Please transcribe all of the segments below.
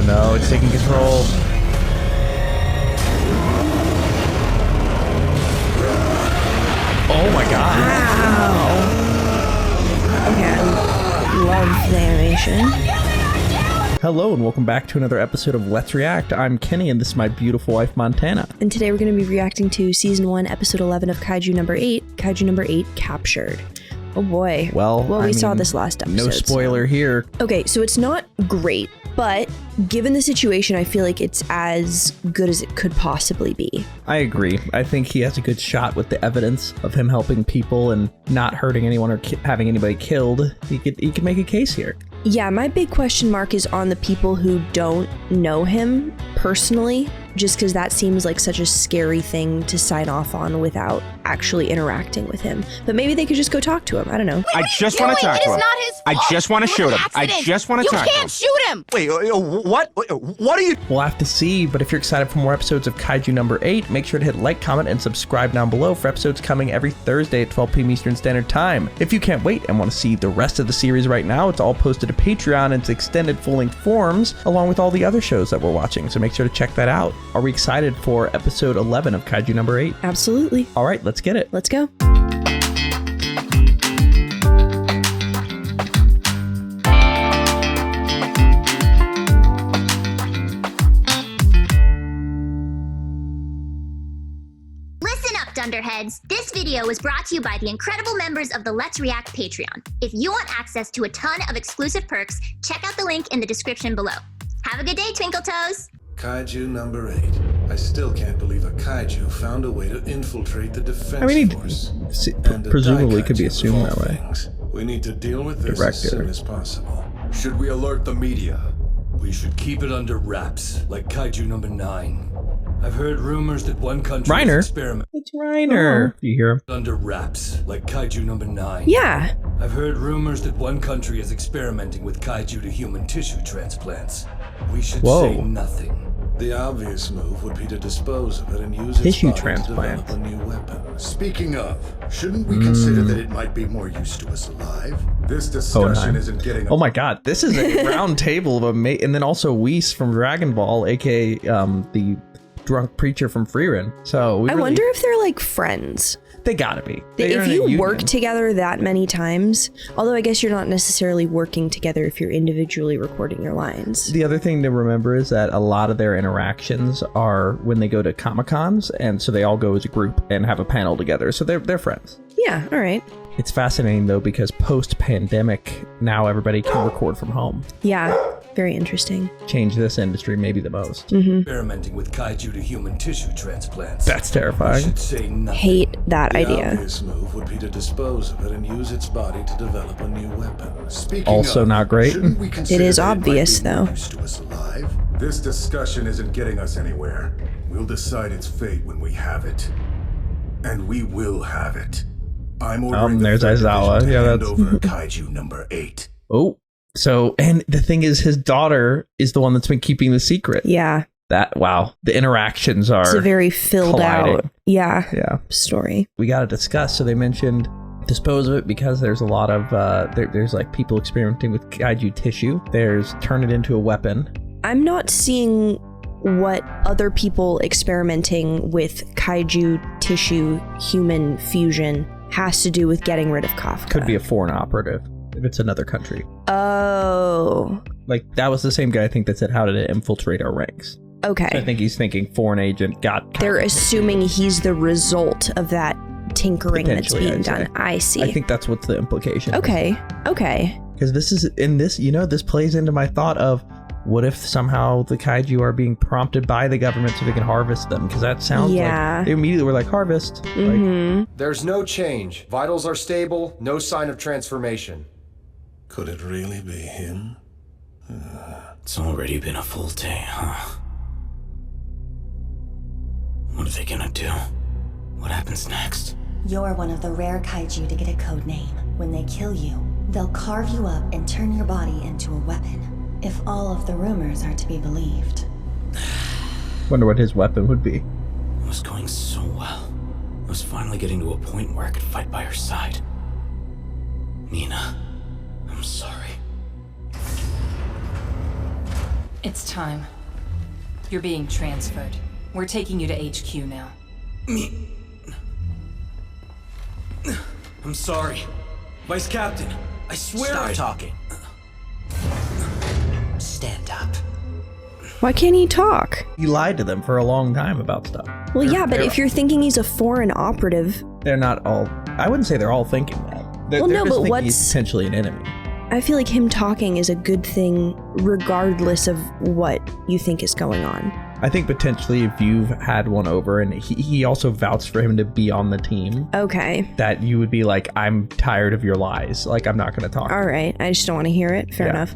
Oh no, it's taking control. Oh my god. Wow. Okay, I love the animation. Hello and welcome back to another episode of Let's React. I'm Kenny and this is my beautiful wife Montana. And today we're going to be reacting to Season 1, Episode 11 of Kaiju number 8, Kaiju number 8 Captured. Oh boy. Well, we saw this last episode. No spoiler here. Okay, so it's not great, but given the situation, I feel like it's as good as it could possibly be. I agree. I think he has a good shot with the evidence of him helping people and not hurting anyone or having anybody killed. He could make a case here. Yeah, my big question mark is on the people who don't know him personally, just because that seems like such a scary thing to sign off on without actually interacting with him. But maybe they could just go talk to him. I don't know. I just want to talk to him. It is not his fault. I just want to shoot him. I Accident. just want to talk to him. You can't shoot him. Wait, what? What are you? We'll have to see, but if you're excited for more episodes of Kaiju number 8, make sure to hit like, comment, and subscribe down below for episodes coming every Thursday at 12 p.m. Eastern Standard Time. If you can't wait and want to see the rest of the series right now, it's all posted to Patreon in its extended full-length forms, along with all the other shows that we're watching, so make sure to check that out. Are we excited for episode 11 of Kaiju number 8? Absolutely. All right, let's get it. Let's go. Listen up, Dunderheads! This video was brought to you by the incredible members of the Let's React Patreon. If you want access to a ton of exclusive perks, check out the link in the description below. Have a good day, Twinkle Toes! Kaiju number 8. I still can't believe a kaiju found a way to infiltrate the defense force. Presumably could be assumed that way. We need to deal with this as soon as possible. Should we alert the media? We should keep it under wraps, like Kaiju number 9. I've heard rumors that one country Reiner? is experimenting It's Reiner. You hear him? under wraps, like Kaiju number 9. Yeah. I've heard rumors that one country is experimenting with kaiju to human tissue transplants. We should say nothing. The obvious move would be to dispose of it and use its Tissue body transplant. to develop a new weapon. Speaking of, shouldn't we consider that it might be more use to us alive? This discussion isn't getting... Oh my god, this is a round table of and then also Whis from Dragon Ball, aka the drunk preacher from Frieren. So I wonder if they're like friends. They gotta be. If you work together that many times, although I guess you're not necessarily working together if you're individually recording your lines. The other thing to remember is that a lot of their interactions are when they go to Comic-Cons, and so they all go as a group and have a panel together. So they're friends. Yeah, all right. It's fascinating though because post-pandemic, now everybody can record from home. Yeah, very interesting. Change this industry maybe the most. Experimenting with kaiju to human tissue transplants. That's We terrifying. should say nothing. Hate that The idea. obvious move would be to dispose of it and use its body to develop a new weapon. Speaking Also of, not great. shouldn't we consider It is that obvious, might be though. more use to us alive? This discussion isn't getting us anywhere. We'll decide its fate when we have it. And we will have it. I'm ordering the there's Third Aizawa. Division to Yeah, hand that's- over Kaiju number 8. Oh, so, and the thing is, his daughter is the one that's been keeping the secret. Yeah, Wow, the interactions are... it's a very filled colliding. out Yeah. story. We got to discuss. So they mentioned dispose of it because there's a lot of, there's like people experimenting with kaiju tissue. There's turn it into a weapon. I'm not seeing what other people experimenting with kaiju tissue human fusion has to do with getting rid of Kafka. Could be a foreign operative if it's another country. Oh, Like that was the same guy I think that said, how did it infiltrate our ranks? okay. I think he's thinking foreign agent got... They're assuming he's the result of that tinkering that's Potentially, being I'd say. done. I see. I think that's what's the implication. Okay. Because this is, in this, this plays into my thought of, what if somehow the kaiju are being prompted by the government so they can harvest them? Because that sounds like they immediately were like, harvest. Like, There's no change. Vitals are stable, no sign of transformation. Could it really be him? It's already been a full day, huh? What are they gonna do? What happens next? You're one of the rare kaiju to get a code name. When they kill you, they'll carve you up and turn your body into a weapon. If all of the rumors are to be believed. wonder what his weapon would be. It was going so well. I was finally getting to a point where I could fight by her side. Nina, I'm sorry. It's time. You're being transferred. We're taking you to HQ now. I'm sorry. Vice Captain, I swear Stop talking. Stand up. Why can't he talk? He lied to them for a long time about stuff. Well, yeah, but if you're thinking he's a foreign operative... They're not all... I wouldn't say they're all thinking that. They're no, just but thinking what's... he's potentially an enemy. I feel like him talking is a good thing regardless of what you think is going on. I think potentially if you've had one over, and he also vouched for him to be on the team. Okay. That you would be like, I'm tired of your lies. Like, I'm not going to talk. All right. I just don't want to hear it. Fair enough.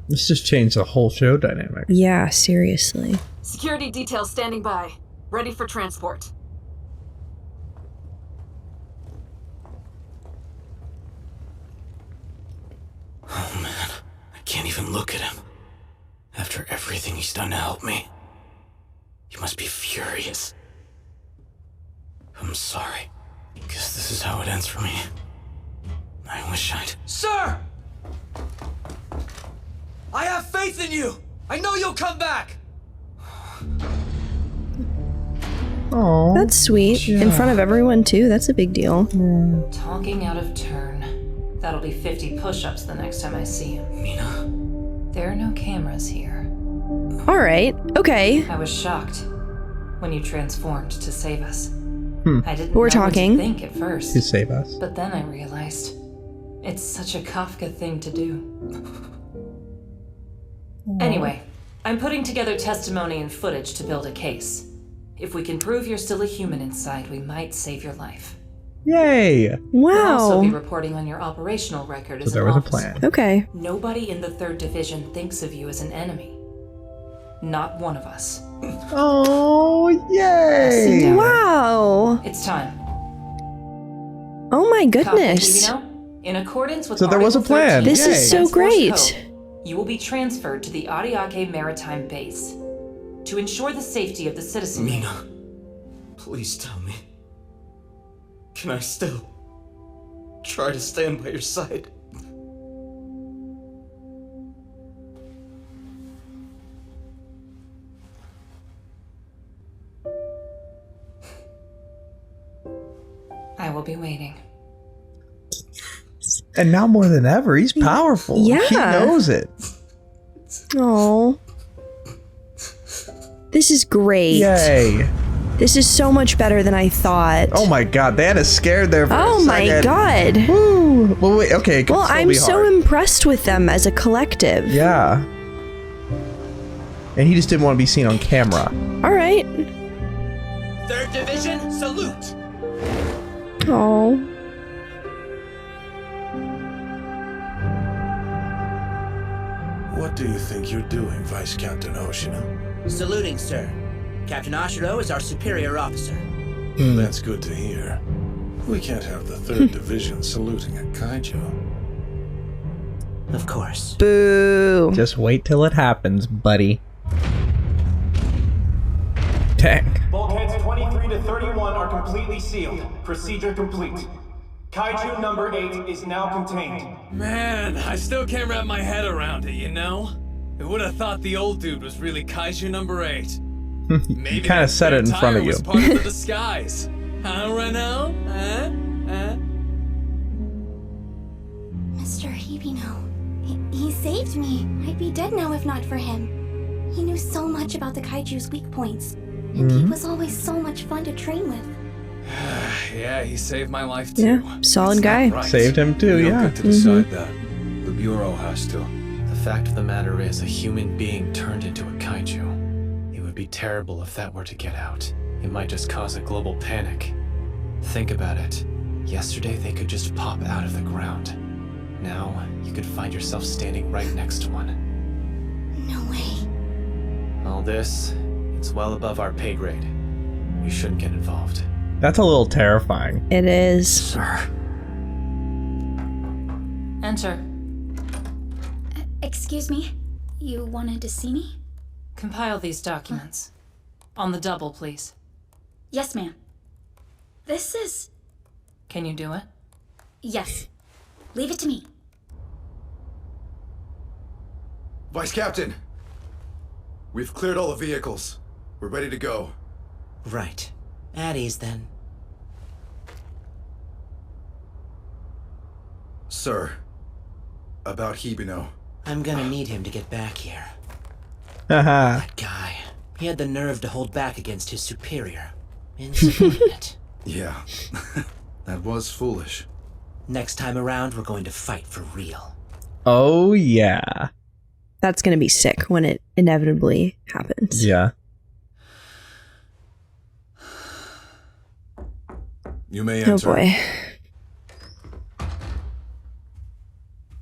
This just changed the whole show dynamic. Yeah, seriously. Security detail standing by. Ready for transport. Oh man, I can't even look at him. After everything he's done to help me. He must be furious. I'm sorry. Guess this is how it ends for me. I wish I'd... Sir! I have faith in you! I know you'll come back! Oh, that's sweet. yeah. In front of everyone, too. That's a big deal. Talking out of turn. That'll be 50 push-ups the next time I see him. Mina? There are no cameras here. All right. Okay. I was shocked when you transformed to save us. I didn't We're know talking. what to think at first. To save us. But then I realized it's such a Kafka thing to do. Anyway, I'm putting together testimony and footage to build a case. If we can prove you're still a human inside, we might save your life. Yay! We'll also be Wow. reporting on your operational record So as there an was a officer. plan. Okay. Nobody in the 3rd Division thinks of you as an enemy. Not one of us. Oh, Sit yay! down. Wow. It's time. Oh my Copy, goodness. Hibino? In accordance with So there was a Article plan. 13 This Yay. is so Defense Force great. Code, you will be transferred to the Ariake Maritime Base to ensure the safety of the citizenry. Mina, please tell me. Can I still try to stand by your side? I will be waiting. And now more than ever, he's powerful. Yeah. He knows it. Oh. This is great. Yay. This is so much better than I thought. Oh my god, they had us scared there for a Oh my second. god. Woo. Well, wait, okay. it could Well, still I'm be so hard. impressed with them as a collective. Yeah. And he just didn't want to be seen on camera. All right. 3rd Division, salute! Oh. What do you think you're doing, Vice Captain Oshino? Saluting, sir. Captain Ashiro is our superior officer. That's good to hear. We can't have the 3rd Division saluting at Kaiju. Of course. Boo. Just wait till it happens, buddy. Dang. Bulkheads 23 to 31 are completely sealed. Procedure complete. Kaiju number 8 is now contained. Man, I still can't wrap my head around it, you know? I would have thought the old dude was really Kaiju number 8. He kind of said it in front of you. Was part of the disguise. Huh, Renault? Huh? Mr. Hibino, he saved me. I'd be dead now if not for him. He knew so much about the Kaiju's weak points, and he was always so much fun to train with. Yeah, he saved my life too. Yeah, solid guy. Right. Saved him too, We don't yeah. get to decide that. The Bureau has to. The fact of the matter is, a human being turned into a kaiju. It would be terrible if that were to get out. It might just cause a global panic. Think about it. Yesterday they could just pop out of the ground. Now, you could find yourself standing right next to one. No way. All this, it's well above our pay grade. We shouldn't get involved. That's a little terrifying. It is. Sir. Enter. Excuse me? You wanted to see me? Compile these documents. On the double, please. Yes, ma'am. This is... Can you do it? Yes. Leave it to me. Vice Captain! We've cleared all the vehicles. We're ready to go. Right. At ease, then. Sir, about Hibino. I'm gonna need him to get back here. Haha. That guy. He had the nerve to hold back against his superior. Insubordinate. Yeah. That was foolish. Next time around, we're going to fight for real. Oh, yeah. That's going to be sick when it inevitably happens. Yeah. You may enter. Oh boy.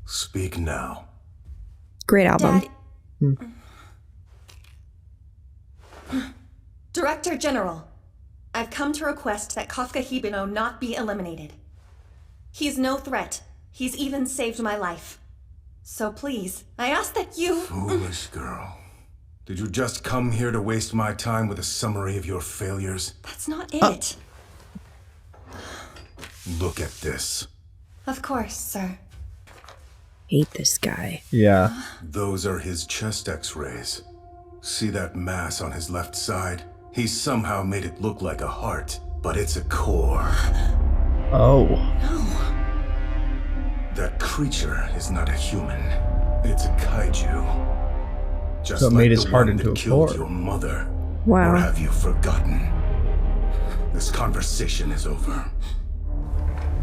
Speak now. Great album. Director General, I've come to request that Kafka Hibino not be eliminated. He's no threat. He's even saved my life. So please, I ask that you... Foolish girl. Did you just come here to waste my time with a summary of your failures? That's not it. Look at this. Of course, sir. Hate this guy. Yeah. Those are his chest x-rays. See that mass on his left side? He somehow made it look like a heart, but it's a core. Oh. No. That creature is not a human. It's a kaiju. Just So it like made his the heart one into that a killed core. your mother. Wow. Or have you forgotten? This conversation is over.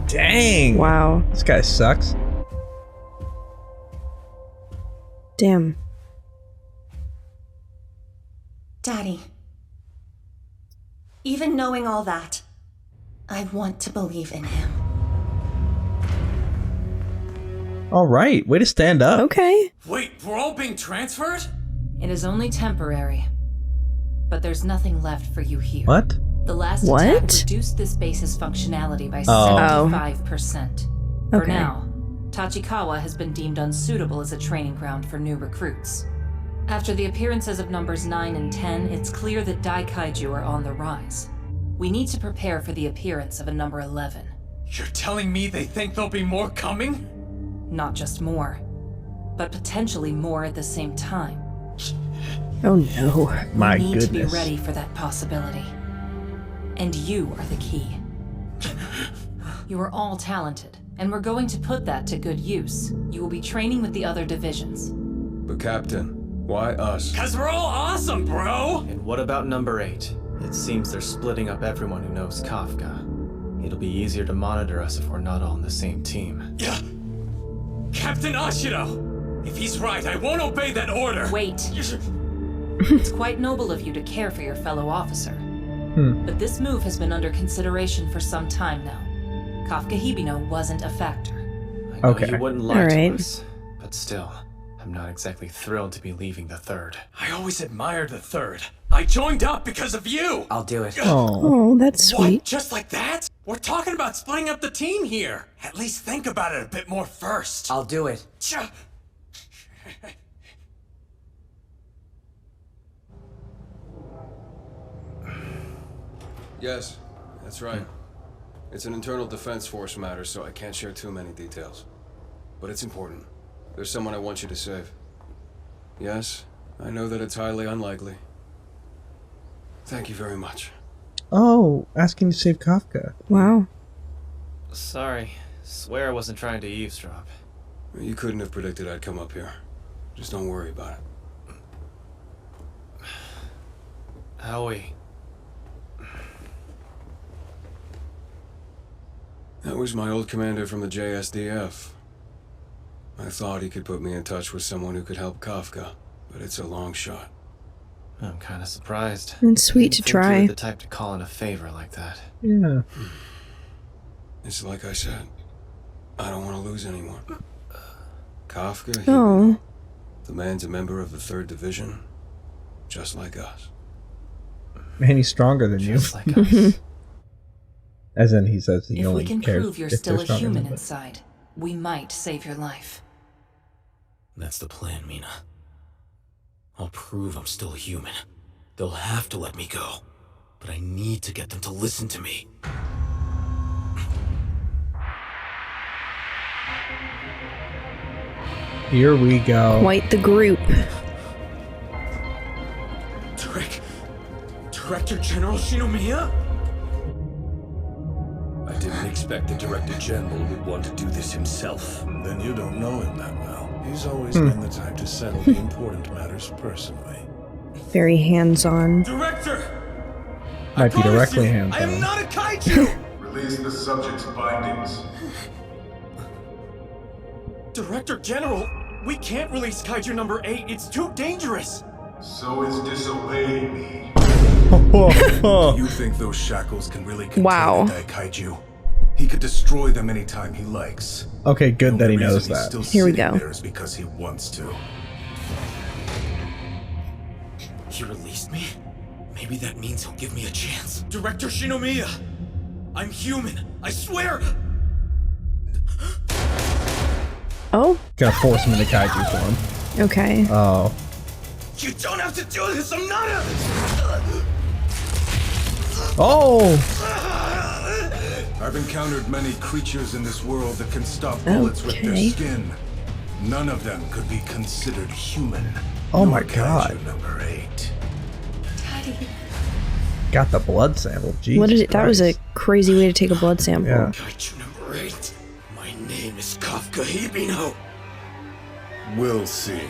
Dang. Wow. This guy sucks. Damn. Daddy. Even knowing all that, I want to believe in him. All right. Way to stand up. Okay. Wait, we're all being transferred? It is only temporary. But there's nothing left for you here. What? The last What? attack reduced this base's functionality by Oh. 75%. For Okay. now, Tachikawa has been deemed unsuitable as a training ground for new recruits. After the appearances of numbers 9 and 10, it's clear that Dai Kaiju are on the rise. We need to prepare for the appearance of a number 11. You're telling me they think there'll be more coming? Not just more, but potentially more at the same time. Oh no. My We need to be goodness. ready for that possibility. And you are the key. You are all talented, and we're going to put that to good use. You will be training with the other divisions. But Captain, why us? 'Cause we're all awesome, bro! And what about number 8? It seems they're splitting up everyone who knows Kafka. It'll be easier to monitor us if we're not all on the same team. Yeah. Captain Ashiro! If he's right, I won't obey that order! Wait. It's quite noble of you to care for your fellow officer. But this move has been under consideration for some time now. Kafka Hibino wasn't a factor. I know Okay. you wouldn't lie All to right. us, but still, I'm not exactly thrilled to be leaving the 3rd. I always admired the 3rd. I joined up because of you! I'll do it. Oh. Oh, that's What? sweet. Just like that? We're talking about splitting up the team here. At least think about it a bit more first. I'll do it. Cha- Yes, that's right. It's an internal defense force matter, so I can't share too many details. But it's important. There's someone I want you to save. Yes, I know that it's highly unlikely. Thank you very much. Oh, asking to save Kafka. Wow. Sorry, swear I wasn't trying to eavesdrop. You couldn't have predicted I'd come up here. Just don't worry about it. Howie. That was my old commander from the JSDF. I thought he could put me in touch with someone who could help Kafka, but it's a long shot. I'm kind of surprised. It's sweet to Didn't think you try. were the type to call in a favor like that. Yeah. It's like I said, I don't want to lose anyone. Kafka, Oh. the man's a member of the 3rd Division, just like us. Man, he's stronger than Just you. like us. As in, he says he If only we can cares prove you're if still they're a stronger human than him. inside, we might save your life. That's the plan, Mina. I'll prove I'm still human. They'll have to let me go. But I need to get them to listen to me. Here we go. Quite the group. Director General Shinomiya? I didn't expect the Director General would want to do this himself. Then you don't know him that well. He's always been the type to settle the important matters personally. Very hands-on. Director! Might be directly hands-on. I am not a kaiju! Release the subject's findings. Director General, we can't release Kaiju number 8. It's too dangerous. So is disobeying me. Do you think those shackles can really contain a Kaiju? He could destroy them anytime he likes. Okay, good that he knows that. Here we go. There is because he wants to. He released me? Maybe that means he'll give me a chance. Director Shinomiya! I'm human, I swear! Oh? Gonna force him into kaiju form. Okay. Oh. You don't have to do this, I'm not a... Oh! I've encountered many creatures in this world that can stop bullets with their skin. None of them could be considered human. Oh my god. Kaiju number 8. Daddy. Got the blood sample. Jesus What is it? That was a Christ. crazy way to take a blood sample. Yeah. Kaiju number 8. My name is Kafka Hibino. We'll see.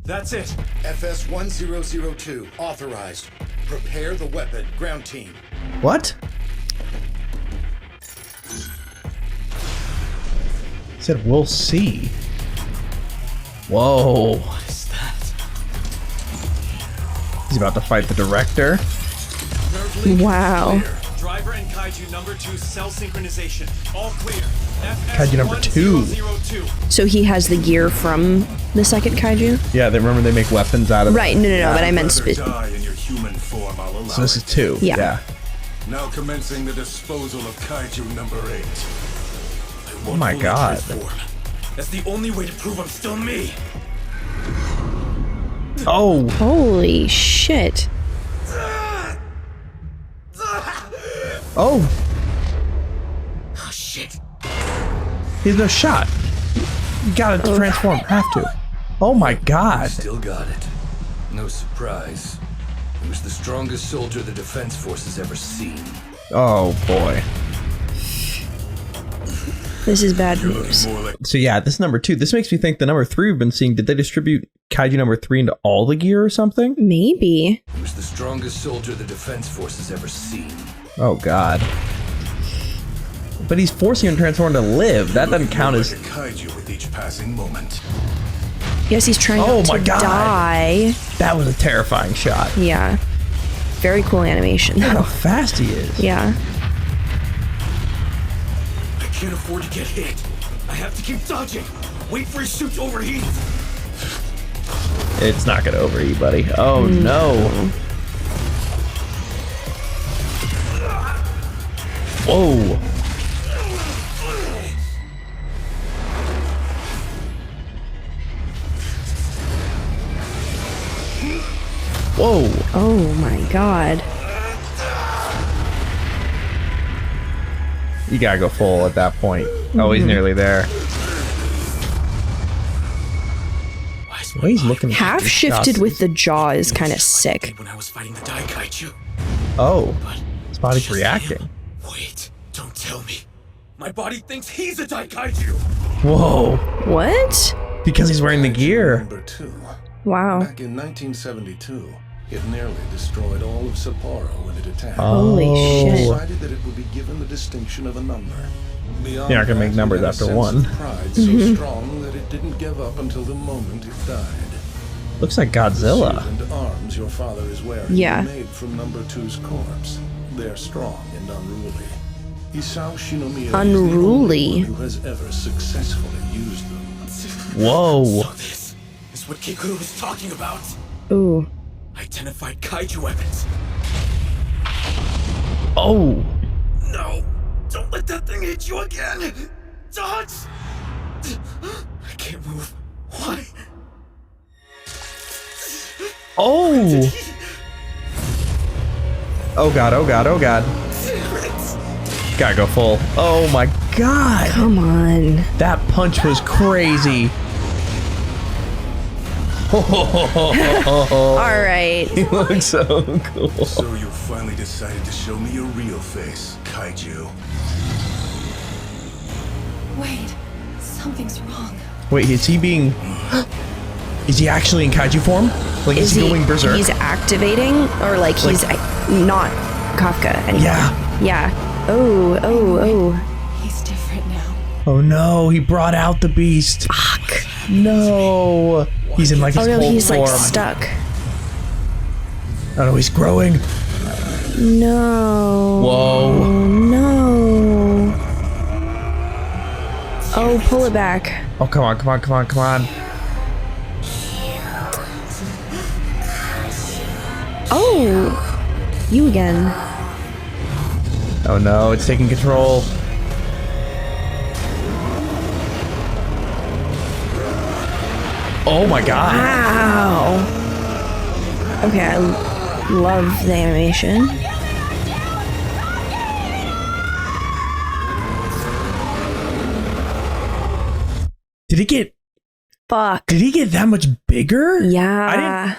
That's it. FS-1002, authorized. Prepare the weapon, ground team. What? He said we'll see. Whoa. What is that? He's about to fight the director. Wow. Driver and Kaiju number 2 cell synchronization. All clear. Kaiju number 2. So he has the gear from the second kaiju? Yeah, they remember they make weapons out of Right, no, but I meant Die in your human form, I'll allow So this is 2. Yeah. Now commencing the disposal of Kaiju number 8. Oh my god. That's the only way to prove I'm still me. Oh. Holy shit. Oh. Oh shit. He's no shot. You gotta transform. Have to. Oh my god. Still got it. No surprise. He was the strongest soldier the Defense Force has ever seen. Oh boy. This is bad news. So yeah, this number 2. This makes me think the number 3 we've been seeing. Did they distribute Kaiju number 3 into all the gear or something? Maybe. He was the strongest soldier the Defense Force has ever seen. Oh god. But he's forcing him to transform to live. That doesn't count as Kaiju with each passing moment. Yes, he's trying not to die. That was a terrifying shot. Yeah. Very cool animation Look though. how fast he is. Yeah. I can't afford to get hit. I have to keep dodging. Wait for his suit to overheat. It's not gonna overheat, buddy. Oh no. Whoa. Whoa. Oh my god. You gotta go full at that point. Oh, he's nearly there. Oh, he's looking Half shifted with the jaw is kind of sick. When I was fighting the Dai Kaiju. Oh, his body's reacting. Wait, don't tell me. My body thinks he's a Dai Kaiju. Whoa. What? Because he's wearing the gear. Number 2. Wow. Back in 1972, it nearly destroyed all of Sapporo when it attacked. Holy shit. Decided that it would be given the distinction of a number. Beyond You're not gonna make that, numbers it had after a sense 1. of pride so strong that it didn't give up until the moment it died. Looks like The Godzilla. suit and arms your father is wearing Yeah. were made from number 2's corpse. They're strong and unruly. Isao Shinomiya Unruly. is the only one who has ever successfully used them. Whoa. So this is what Kikaru was talking about. Ooh. Identified kaiju weapons. Oh. No! Don't let that thing hit you again! Dodge! I can't move. Why? Oh! Oh god, oh god, oh god. Gotta go full. Oh my god! Come on. That punch was crazy. All right. He looks so cool. So you finally decided to show me your real face, Kaiju. Wait, something's wrong. Wait, is he being... Is he actually in Kaiju form? Like, is he going berserk? He's activating? Or like he's not Kafka anymore? Yeah. Yeah. Oh. He's different now. Oh no, he brought out the beast. Fuck. No. He's in like his whole he's form. like stuck. Oh no, he's growing. No. Whoa. No. Oh, pull it back. Oh, come on. Oh, you again. Oh no, it's taking control. Oh my god. Wow. Okay, I love the animation. Did he get... Fuck. Did he get that much bigger? Yeah.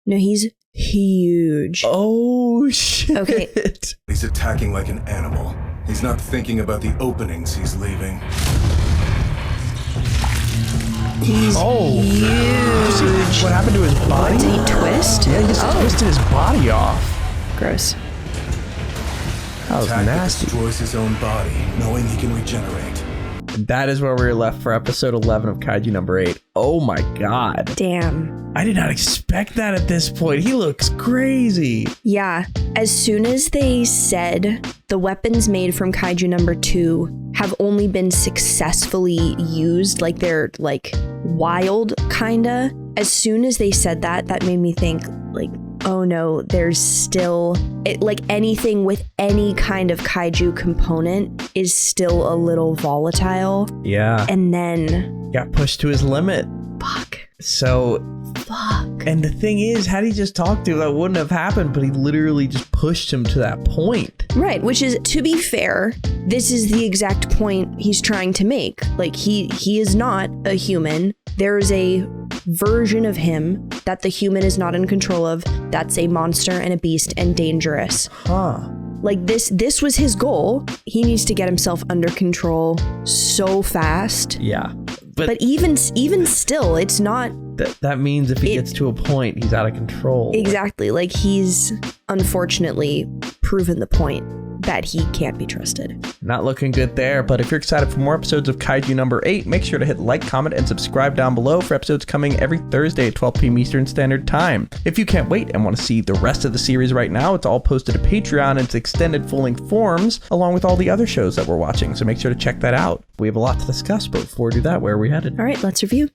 No, he's huge. Oh shit. Okay. He's attacking like an animal. He's not thinking about the openings he's leaving. He's huge. What happened to his body? Did he twist? Yeah, he just twisted his body off. Gross. That was nasty. Destroys his own body, knowing he can regenerate. That is where we were left for episode 11 of Kaiju number 8. Oh my god. Damn. I did not expect that at this point. He looks crazy. Yeah. As soon as they said the weapons made from Kaiju number 2 have only been successfully used, like they're like wild kinda. As soon as they said that, that made me think like, oh no, there's still like anything with any kind of kaiju component is still a little volatile. Yeah. And then got pushed to his limit. Fuck. So fuck. And the thing is, had he just talked to him, that wouldn't have happened, but he literally just pushed him to that point. Right, which is, to be fair, this is the exact point he's trying to make. Like, he is not a human. There is a version of him that the human is not in control of. That's a monster and a beast and dangerous. Huh. Like, this was his goal. He needs to get himself under control so fast. Yeah. But even still, it's not... That means if he gets to a point, he's out of control. Exactly. Like, he's unfortunately proven the point that he can't be trusted. Not looking good there, but if you're excited for more episodes of Kaiju number 8, make sure to hit like, comment, and subscribe down below for episodes coming every Thursday at 12 p.m. Eastern Standard Time. If you can't wait and want to see the rest of the series right now, it's all posted to Patreon in its extended full-length forms, along with all the other shows that we're watching, so make sure to check that out. We have a lot to discuss, but before we do that, where are we headed? All right, let's review.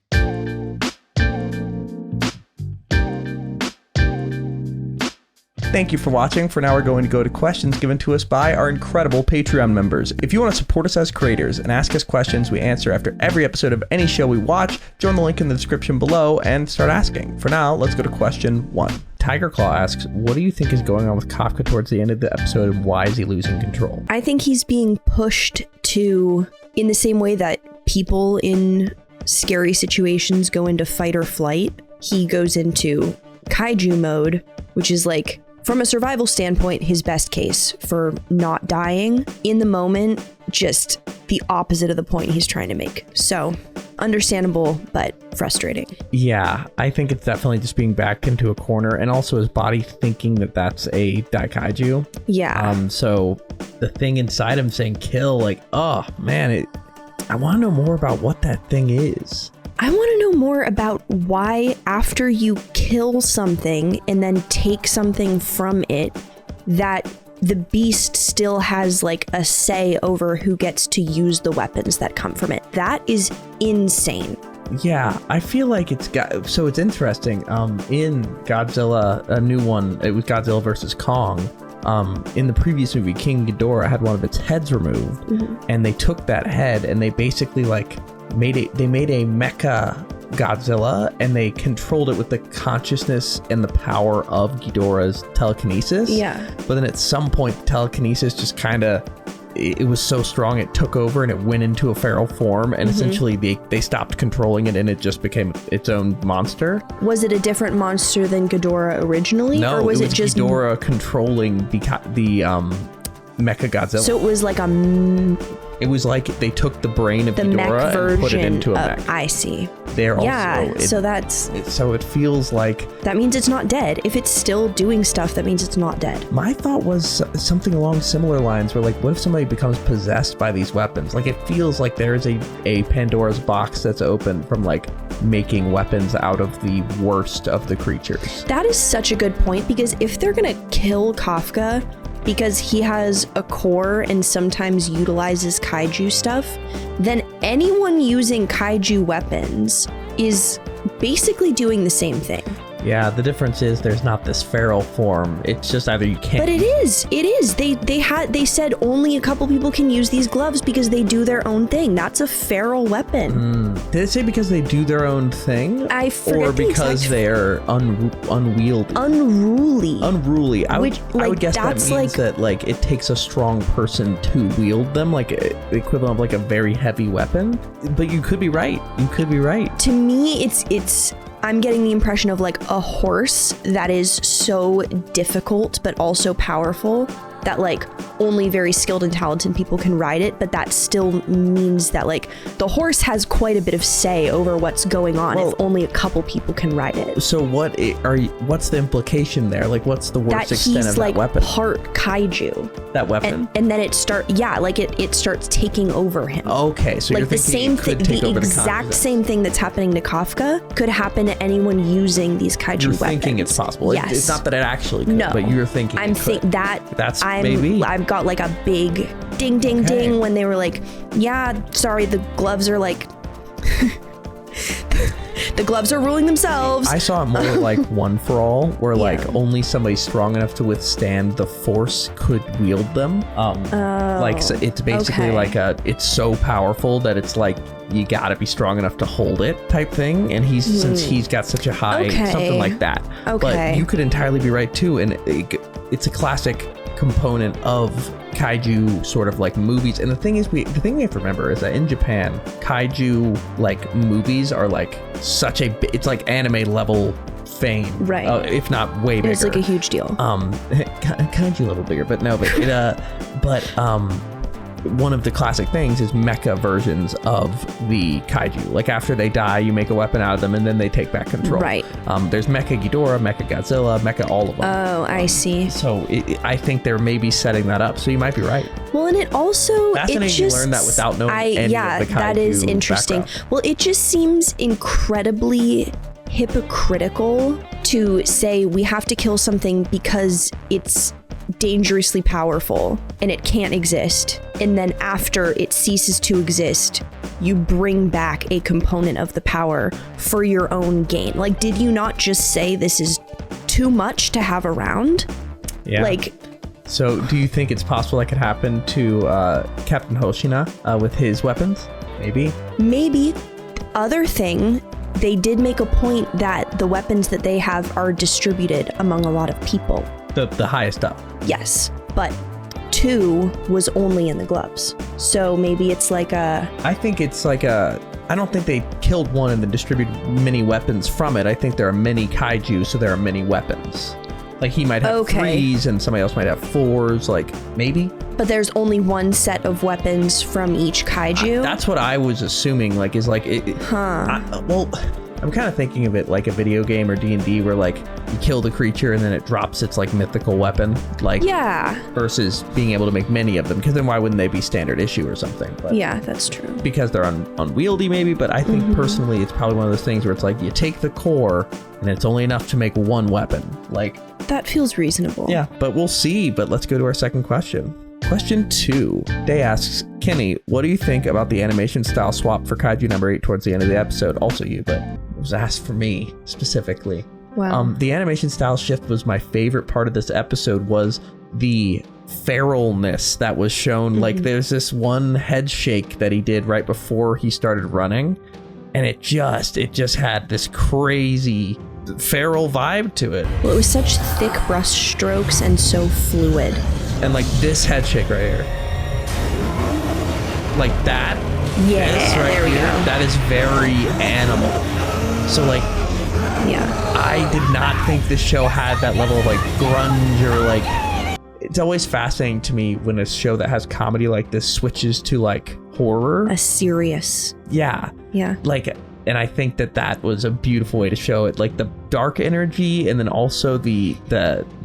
Thank you for watching. For now, we're going to go to questions given to us by our incredible Patreon members. If you want to support us as creators and ask us questions we answer after every episode of any show we watch, join the link in the description below and start asking. For now, let's go to question 1. Tiger Claw asks, what do you think is going on with Kafka towards the end of the episode and why is he losing control? I think he's being pushed to, in the same way that people in scary situations go into fight or flight, he goes into kaiju mode, which is like, from a survival standpoint, his best case for not dying. In the moment, just the opposite of the point he's trying to make. So, understandable, but frustrating. Yeah, I think it's definitely just being backed into a corner and also his body thinking that that's a Daikaiju. Yeah. So the thing inside him saying kill, like, oh man, I want to know more about what that thing is. I want to know more about why after you kill something and then take something from it, that the beast still has like a say over who gets to use the weapons that come from it. That is insane. Yeah, I feel like it's got, so it's interesting. In Godzilla, a new one, it was Godzilla versus Kong. In the previous movie, King Ghidorah had one of its heads removed, and they took that head and they basically like made a mecha Godzilla, and they controlled it with the consciousness and the power of Ghidorah's telekinesis. Yeah. But then at some point, the telekinesis just kind of, it was so strong it took over and it went into a feral form, and essentially they stopped controlling it and it just became its own monster. Was it a different monster than Ghidorah originally? No, or was it it was just Ghidorah controlling the Mecha Godzilla? So it was like it was like they took the brain of the Ghidorah mech and put it version into a of, mech. I see. They're yeah, also so it feels like that means it's not dead. If it's still doing stuff, that means it's not dead. My thought was something along similar lines, where like, what if somebody becomes possessed by these weapons? Like, it feels like there is a Pandora's box that's open from like making weapons out of the worst of the creatures. That is such a good point, because if they're gonna kill Kafka because he has a core and sometimes utilizes kaiju stuff, then anyone using kaiju weapons is basically doing the same thing. Yeah, the difference is there's not this feral form. It's just either you can't. But it is. They said only a couple people can use these gloves because they do their own thing. That's a feral weapon. Did it say because they do their own thing? I forget or because they're unwieldy. Unruly. I would guess that means that like it takes a strong person to wield them, like the equivalent of like a very heavy weapon. But you could be right. To me, it's I'm getting the impression of like a horse that is so difficult but also powerful that like only very skilled and talented people can ride it, but that still means that like the horse has quite a bit of say over what's going on if only a couple people can ride it. So what's the implication there? Like, what's the worst extent of that weapon? Part kaiju. That weapon? And then it starts taking over him. Okay, so like you're thinking the exact same thing that's happening to Kafka could happen to anyone using these kaiju weapons. You're thinking it's possible. Yes. It's not that it actually could, no, but you're thinking I've got like a big ding ding ding when they were like, yeah, sorry, the gloves are like the gloves are ruling themselves. I saw it more like One for All, where like only somebody strong enough to withstand the force could wield them. Like so it's basically like it's so powerful that it's like you gotta be strong enough to hold it type thing. And since he's got such a high something like that. But you could entirely be right too, and it's a classic component of kaiju sort of like movies. And the thing we have to remember is that in Japan, kaiju like movies are like it's like anime level fame, right? If not way bigger. It's like a huge deal. Kaiju a little bigger, but no, one of the classic things is mecha versions of the kaiju. Like after they die, you make a weapon out of them and then they take back control. Right. There's Mecha Ghidorah, Mecha Godzilla, Mecha all of them. Oh, I see. So I think they're maybe setting that up. So you might be right. Well, and it also fascinating to learn that without knowing any of the kaiju that is interesting. Background. Well, it just seems incredibly hypocritical to say we have to kill something because it's dangerously powerful and it can't exist, and then after it ceases to exist you bring back a component of the power for your own gain. Like, did you not just say this is too much to have around? Yeah. Like, so do you think it's possible that could happen to Captain Hoshina with his weapons? Maybe. Other thing, they did make a point that the weapons that they have are distributed among a lot of people. The highest up. Yes, but 2 was only in the gloves. So maybe it's like I think it's like I don't think they killed one and then distributed many weapons from it. I think there are many kaiju, so there are many weapons. Like he might have 3s and somebody else might have 4s, like maybe. But there's only one set of weapons from each kaiju? That's what I was assuming, like, is like... I'm kind of thinking of it like a video game or D&D where like you kill the creature and then it drops its like mythical weapon, like versus being able to make many of them, because then why wouldn't they be standard issue or something? But yeah, that's true. Because they're unwieldy maybe, but I think personally it's probably one of those things where it's like you take the core and it's only enough to make one weapon. Like that feels reasonable. Yeah, but we'll see. But let's go to our second question. Question 2. Day asks, Kenny, what do you think about the animation style swap for Kaiju number 8 towards the end of the episode? Also you, but it was asked for me specifically. Wow. The animation style shift was my favorite part of this episode, was the feralness that was shown. Like there's this one head shake that he did right before he started running. and it just had this crazy feral vibe to it. Well, it was such thick brush strokes and so fluid. And like this head shake right here, like that. Yeah, there we go. That is very animal. So like, yeah, I did not think this show had that level of like grunge or like. It's always fascinating to me when a show that has comedy like this switches to like horror. A serious. Yeah. Yeah. Like, and I think that was a beautiful way to show it, like the dark energy, and then also the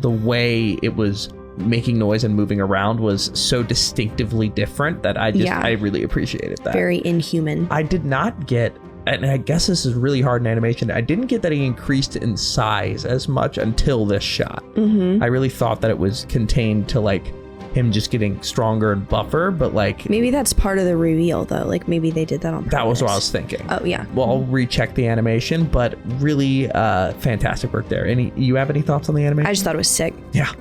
way it was making noise and moving around was so distinctively different that I really appreciated that. Very inhuman. I did not get, and I guess this is really hard in animation, I didn't get that he increased in size as much until this shot. I really thought that it was contained to like him just getting stronger and buffer, but like maybe that's part of the reveal though. Like maybe they did that on purpose. That was what I was thinking. Oh yeah. Well, I'll recheck the animation, but really fantastic work there. You have any thoughts on the animation? I just thought it was sick. Yeah.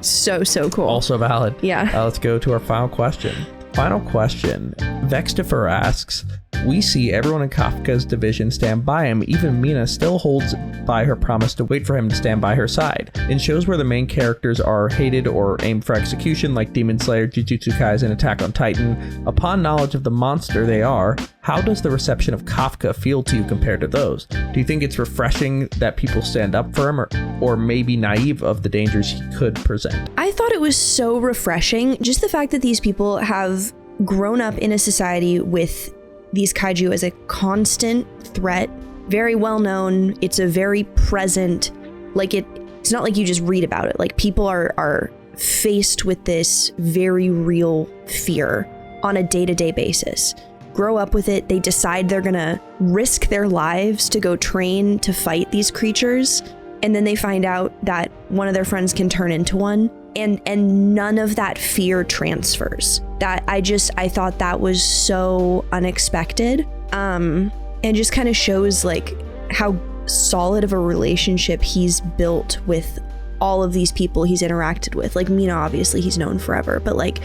so cool. Also valid. Yeah. Let's go to our final question. Final question. Vextifer asks, we see everyone in Kafka's division stand by him. Even Mina still holds by her promise to wait for him to stand by her side. In shows where the main characters are hated or aimed for execution, like Demon Slayer, Jujutsu Kaisen, Attack on Titan, upon knowledge of the monster they are, how does the reception of Kafka feel to you compared to those? Do you think it's refreshing that people stand up for him, or maybe naive of the dangers he could present? I thought it was so refreshing. Just the fact that these people have grown up in a society with these kaiju as a constant threat, very well known. It's a very present, like it's not like you just read about it. Like people are faced with this very real fear on a day-to-day basis. Grow up with it. They decide they're gonna risk their lives to go train to fight these creatures, and then they find out that one of their friends can turn into one, and none of that fear transfers. That I thought that was so unexpected, and just kind of shows like how solid of a relationship he's built with all of these people he's interacted with. Like Mina, obviously he's known forever, but like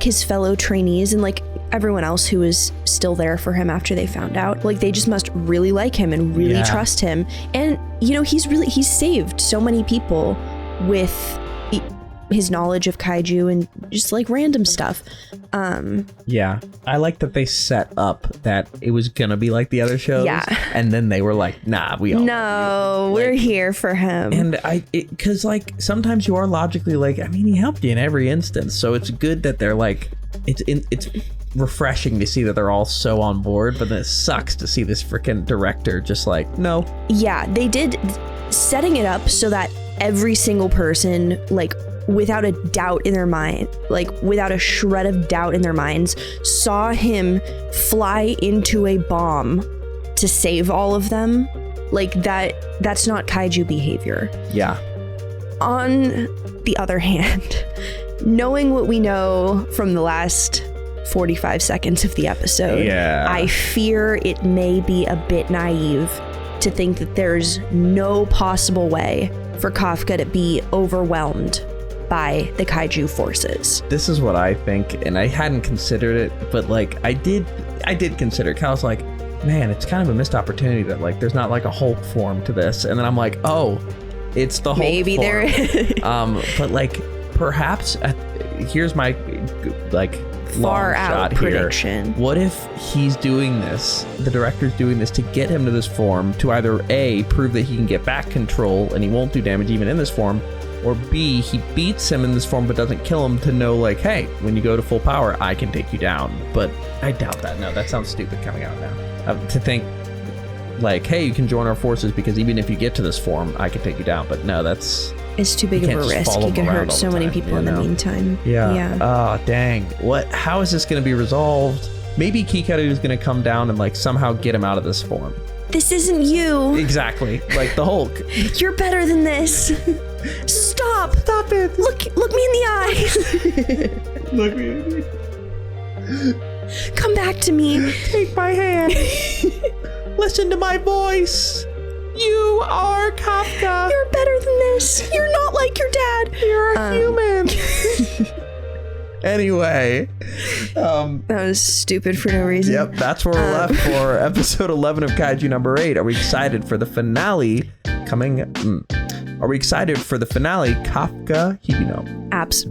his fellow trainees and like everyone else who is still there for him after they found out, like they just must really like him and really trust him. And you know, he's saved so many people with his knowledge of kaiju and just like random stuff. Yeah, I like that they set up that it was gonna be like the other shows. Yeah. And then they were like, nah, we're here for him. And because like sometimes you are logically like, I mean, he helped you in every instance, so it's good that they're like, it's refreshing to see that they're all so on board, but then it sucks to see this freaking director just like, no. Yeah, they did, setting it up so that every single person, like without a doubt in their mind, like without a shred of doubt in their minds, saw him fly into a bomb to save all of them. Like that's not kaiju behavior. Yeah. On the other hand, knowing what we know from the last 45 seconds of the episode, I fear it may be a bit naive to think that there's no possible way for Kafka to be overwhelmed by the kaiju forces. This is what I think, and I hadn't considered it, but like I did consider it. I was like, man, it's kind of a missed opportunity that like there's not like a Hulk form to this, and then I'm like, oh, it's the Hulk maybe form. There is. But like perhaps here's my like far out prediction. What if he's doing this, the director's doing this to get him to this form to either A, prove that he can get back control and he won't do damage even in this form, or B, he beats him in this form but doesn't kill him to know like, hey, when you go to full power, I can take you down. But I doubt that. No, that sounds stupid coming out now. To think like, hey, you can join our forces because even if you get to this form, I can take you down. But no, it's too big of a risk. He could hurt so many people in the meantime. Yeah. Oh, dang. How is this going to be resolved? Maybe Kikaru is going to come down and like somehow get him out of this form. This isn't you. Exactly. Like the Hulk. You're better than this. Stop it. Look me in the eyes. Look me in the eyes. Come back to me. Take my hand. Listen to my voice. You are Kafka. You're better than this. You're not like your dad. You're a human. Anyway, that was stupid for no reason. Yep, that's where we're left for episode 11 of Kaiju number 8. Are we excited for the finale coming? Are we excited for the finale, Kafka Hibino? Abs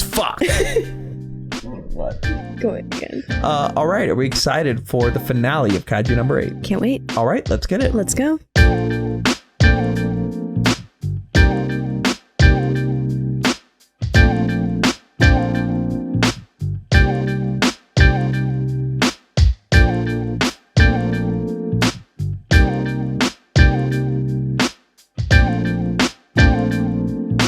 fuck. What? Go again. All right, are we excited for the finale of Kaiju number 8? Can't wait. All right, let's get it. Let's go.